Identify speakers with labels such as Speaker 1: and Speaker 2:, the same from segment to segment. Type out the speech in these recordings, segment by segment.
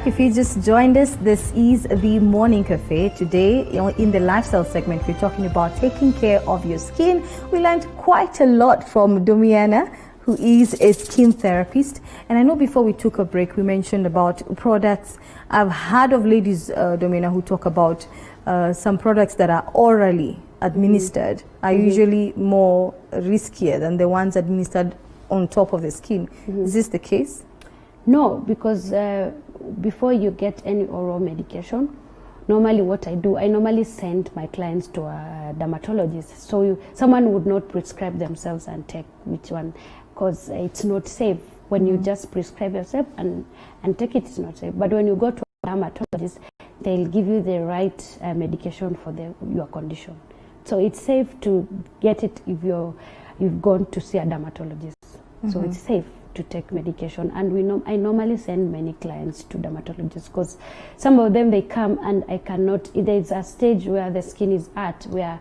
Speaker 1: back. If you just joined us, this is the Morning Cafe. Today, in the lifestyle segment, we're talking about taking care of your skin. We learned quite a lot from Domiana, who is a skin therapist. And I know before we took a break, we mentioned about products. I've heard of ladies, Domiana, who talk about some products that are orally administered are usually more riskier than the ones administered on top of the skin. Is this the case?
Speaker 2: No, because before you get any oral medication, normally what I do, I normally send my clients to a dermatologist. So someone would not prescribe themselves and take which one, because it's not safe. When you just prescribe yourself and take it, it's not safe. But when you go to a dermatologist, they'll give you the right medication for your condition. So it's safe to get it if you've gone to see a dermatologist. So it's safe to take medication, and I normally send many clients to dermatologists, because some of them, they come and I cannot. There's a stage where the skin is at where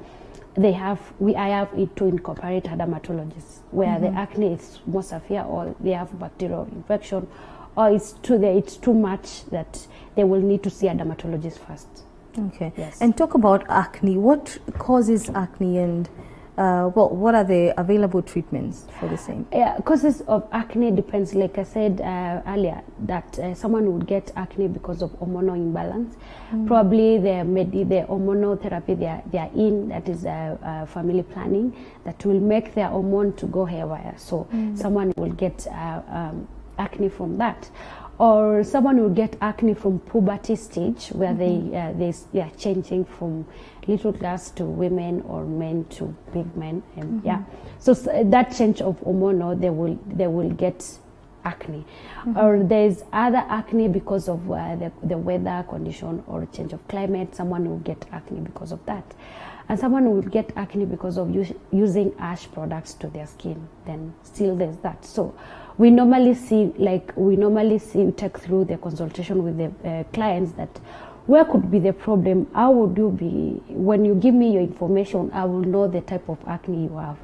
Speaker 2: I have it to incorporate a dermatologist, where the acne is more severe, or they have bacterial infection, or it's too much that they will need to see a dermatologist first.
Speaker 1: Okay.
Speaker 2: Yes.
Speaker 1: And talk about acne. What causes acne, and what are the available treatments for the same?
Speaker 2: Yeah, causes of acne depends. Like I said earlier, that someone would get acne because of hormonal imbalance. Probably the hormonal therapy they are in, that is family planning, that will make their hormone to go haywire. So someone will get acne from that. Or someone will get acne from puberty stage, where they are changing from little girls to women, or men to big men, and so that change of hormonal, they will get acne. Or there's other acne because of the weather condition or change of climate. Someone will get acne because of that, and someone will get acne because of using harsh products to their skin. Then still there's that. So we normally take through the consultation with the clients that where could be the problem. How would you be, when you give me your information, I will know the type of acne you have.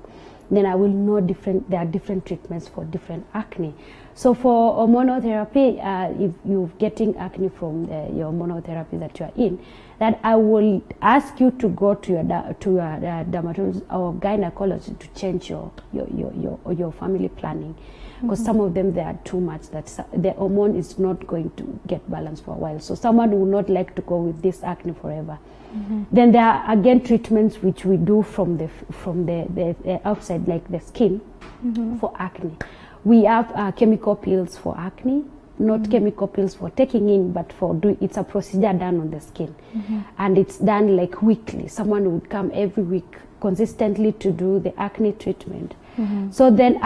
Speaker 2: Then I will know there are different treatments for different acne. So for hormonal therapy, if you're getting acne from your hormonal therapy that you are in, that I will ask you to go to your dermatologist or gynecologist to change your family planning. Because some of them, they are too much, that the hormone is not going to get balanced for a while. So someone would not like to go with this acne forever. Then there are again treatments which we do from the outside, like the skin, for acne. We have chemical pills for acne, not chemical pills for taking in, but it's a procedure done on the skin, and it's done like weekly. Someone would come every week consistently to do the acne treatment. So then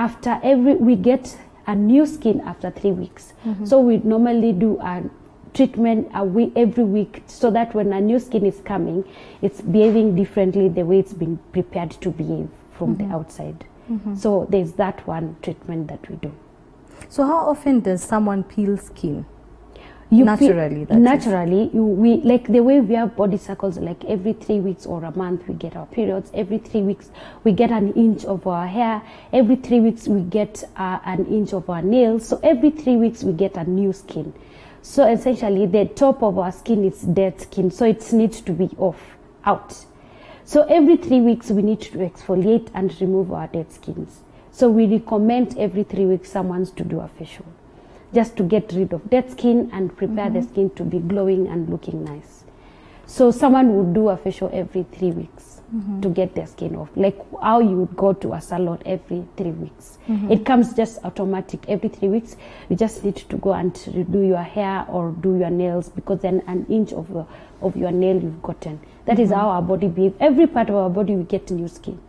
Speaker 2: we get a new skin after 3 weeks. So we normally do a treatment every week, so that when a new skin is coming, it's behaving differently the way it's been prepared to behave from the outside. So there's that one treatment that we do.
Speaker 1: So how often does someone peel skin? Naturally,
Speaker 2: we like the way we have body cycles, like every 3 weeks or a month we get our periods. Every 3 weeks we get an inch of our hair. Every 3 weeks we get an inch of our nails. So every 3 weeks we get a new skin. So essentially the top of our skin is dead skin, so it needs to be out. So every 3 weeks we need to exfoliate and remove our dead skins. So we recommend every 3 weeks someone's to do a facial, just to get rid of dead skin and prepare the skin to be glowing and looking nice. So someone would do a facial every 3 weeks to get their skin off, like how you would go to a salon every 3 weeks. It comes just automatic. Every 3 weeks you just need to go and do your hair or do your nails, because then an inch of your nail you've gotten. That is how our body behaves. Every part of our body we get new skin.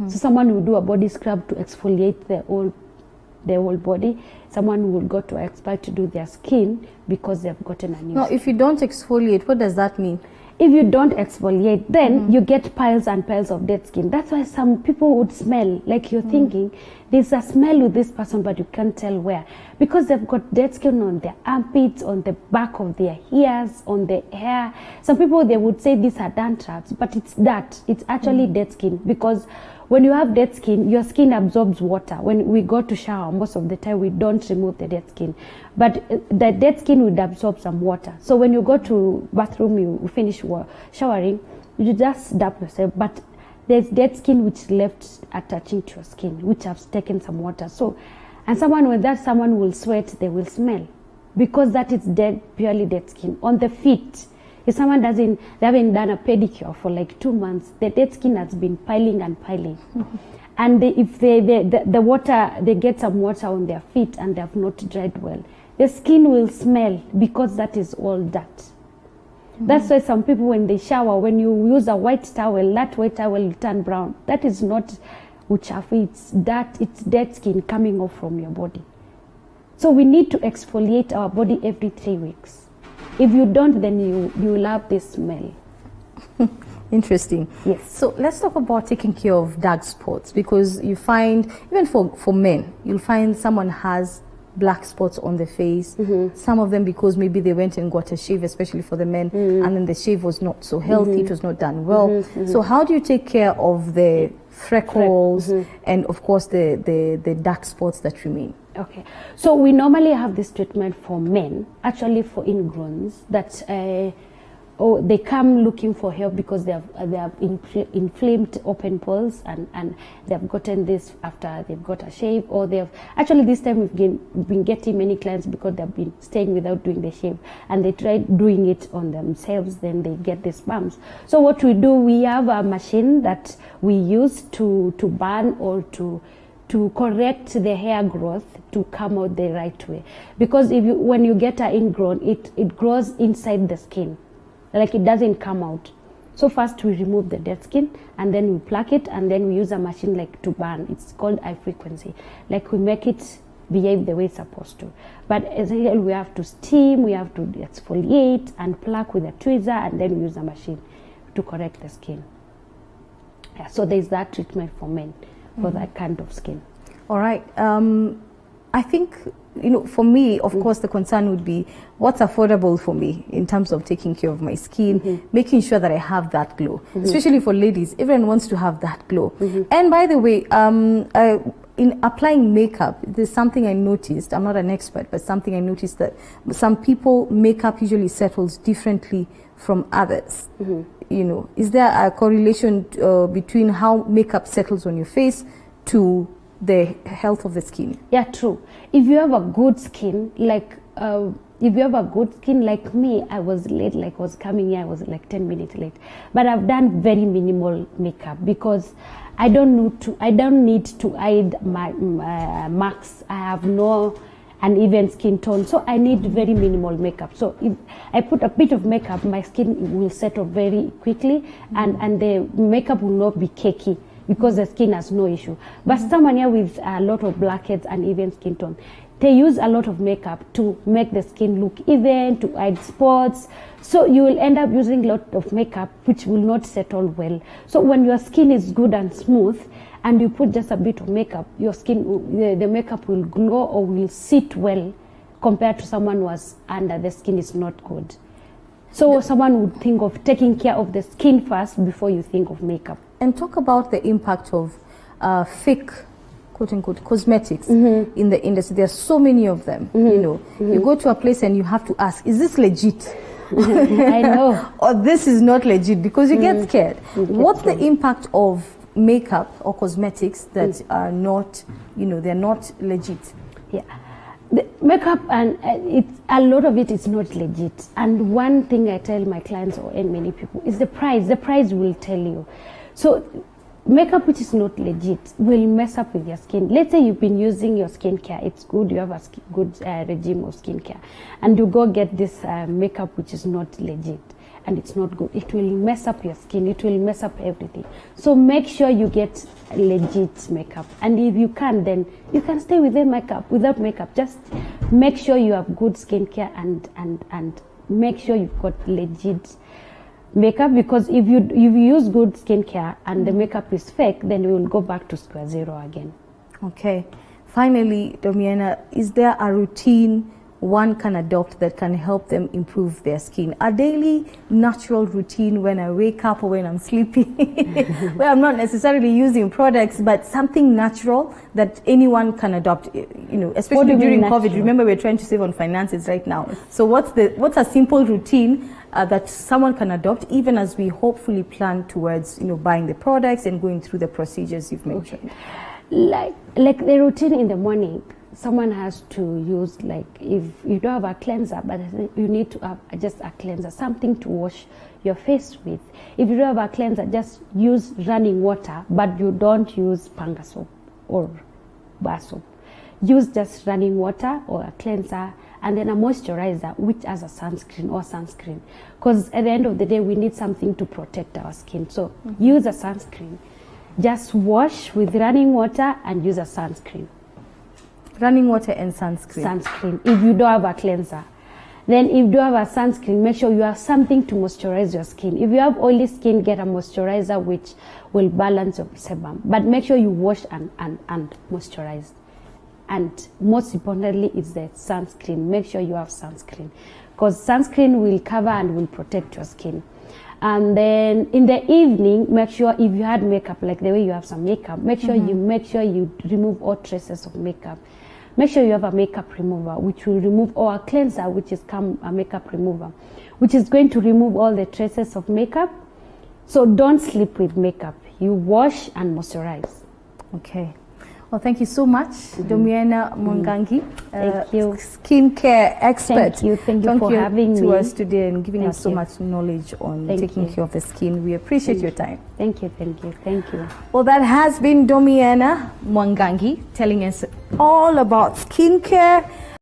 Speaker 2: So someone will do a body scrub to exfoliate the whole body. Someone will go to an expert to do their skin because they've gotten a new skin.
Speaker 1: If you don't exfoliate, what does that mean?
Speaker 2: If you don't exfoliate, then you get piles and piles of dead skin. That's why some people would smell like you're thinking there's a smell with this person, but you can't tell where, because they've got dead skin on their armpits, on the back of their ears, on the hair. Some people, they would say these are dandruffs, but it's that. It's actually dead skin, because when you have dead skin, your skin absorbs water. When we go to shower, most of the time we don't remove the dead skin, but the dead skin would absorb some water. So when you go to bathroom, you finish showering, you just dab yourself, but there's dead skin which left attaching to your skin, which has taken some water. So, and someone will sweat, they will smell, because that is dead, purely dead skin. On the feet, if someone they haven't done a pedicure for like 2 months, the dead skin has been piling and piling. And if the water, they get some water on their feet and they have not dried well, the skin will smell, because that is all dirt. That's why some people, when they shower, when you use a white towel, that white towel will turn brown. That is not uchafu, it's dirt, it's dead skin coming off from your body. So we need to exfoliate our body every 3 weeks. If you don't, then you will have this smell.
Speaker 1: Interesting.
Speaker 2: Yes.
Speaker 1: So let's talk about taking care of dark spots, because you find, even for men, you'll find someone has black spots on the face. Some of them because maybe they went and got a shave, especially for the men, and then the shave was not so healthy, it was not done well. So how do you take care of the freckles and of course the dark spots that remain?
Speaker 2: Okay, so we normally have this treatment for men, actually for ingrowns, that they come looking for help because they have inflamed open pores, and they have gotten this after they've got a shave, or they have, actually this time we've been getting many clients because they've been staying without doing the shave, and they tried doing it on themselves, then they get these bumps. So what we do, we have a machine that we use to burn or to correct the hair growth to come out the right way, because when you get an ingrown, it grows inside the skin, like it doesn't come out. So first we remove the dead skin, and then we pluck it, and then we use a machine like to burn. It's called high frequency, like we make it behave the way it's supposed to. But essentially we have to steam, we have to exfoliate and pluck with a tweezer, and then we use a machine to correct the skin. Yeah, so there's that treatment for men for that kind of skin.
Speaker 1: All right. I think, for me, of course, the concern would be what's affordable for me in terms of taking care of my skin, making sure that I have that glow, especially for ladies. Everyone wants to have that glow. And by the way, in applying makeup, there's something I noticed. I'm not an expert, but something I noticed, that some people, makeup usually settles differently from others. Is there a correlation between how makeup settles on your face to the health of the skin?
Speaker 2: Yeah, true. If you have a good skin, like me, I was late, like I was coming here, I was like 10 minutes late. But I've done very minimal makeup because I don't need to hide my marks. I have no uneven skin tone, so I need very minimal makeup. So if I put a bit of makeup, my skin will settle very quickly, and the makeup will not be cakey, because the skin has no issue. But someone here with a lot of blackheads and even skin tone, they use a lot of makeup to make the skin look even, to hide spots. So you will end up using a lot of makeup which will not settle well. So when your skin is good and smooth, and you put just a bit of makeup, your skin, the makeup will glow or will sit well, compared to someone who was under the skin is not good. So someone would think of taking care of the skin first before you think of makeup.
Speaker 1: And talk about the impact of fake, quote-unquote, cosmetics in the industry. There are so many of them, You go to a place and you have to ask, is this legit?
Speaker 2: I know.
Speaker 1: Or this is not legit, because you get scared. What's the impact of makeup or cosmetics that are not, they're not legit?
Speaker 2: Yeah. The makeup, and a lot of it is not legit. And one thing I tell my clients and many people is the price. The price will tell you. So makeup which is not legit will mess up with your skin. Let's say you've been using your skincare, it's good, you have a good regime of skincare, and you go get this makeup which is not legit, and it's not good. It will mess up your skin, it will mess up everything. So make sure you get legit makeup, and if you can, then you can stay with without makeup. Just make sure you have good skincare and make sure you've got legit makeup, because if you use good skincare and the makeup is fake, then you will go back to square zero again.
Speaker 1: Okay. Finally, Domiana, is there a routine one can adopt that can help them improve their skin? A daily natural routine when I wake up or when I'm sleeping, where I'm not necessarily using products, but something natural that anyone can adopt, especially during COVID. Remember, we're trying to save on finances right now. So what's a simple routine that someone can adopt, even as we hopefully plan towards, buying the products and going through the procedures you've mentioned?
Speaker 2: Okay. Like the routine in the morning, someone has to use, like, if you don't have a cleanser, but you need to have just a cleanser, something to wash your face with. If you don't have a cleanser, just use running water, but you don't use panga soap or bar soap. Use just running water or a cleanser, and then a moisturizer, which has a sunscreen. Because at the end of the day, we need something to protect our skin. So use a sunscreen. Just wash with running water and use a sunscreen.
Speaker 1: Running water and sunscreen.
Speaker 2: Sunscreen, if you don't have a cleanser. Then if you don't have a sunscreen, make sure you have something to moisturize your skin. If you have oily skin, get a moisturizer which will balance your sebum. But make sure you wash and moisturize. And most importantly, it's the sunscreen. Make sure you have sunscreen. Because sunscreen will cover and will protect your skin. And then in the evening, make sure if you had makeup, like the way you have some makeup, make sure you remove all traces of makeup. Make sure you have a makeup remover, which will remove, or a cleanser, which is a makeup remover, which is going to remove all the traces of makeup. So don't sleep with makeup. You wash and moisturize.
Speaker 1: Okay. Well, thank you so much, Domiana Mwangangi.
Speaker 2: Thank you.
Speaker 1: Skincare expert.
Speaker 2: Thank you for having me
Speaker 1: to us today and giving us so
Speaker 2: you.
Speaker 1: much knowledge on taking care of the skin. We appreciate your time.
Speaker 2: Thank you.
Speaker 1: Well, that has been Domiana Mwangangi telling us all about skincare.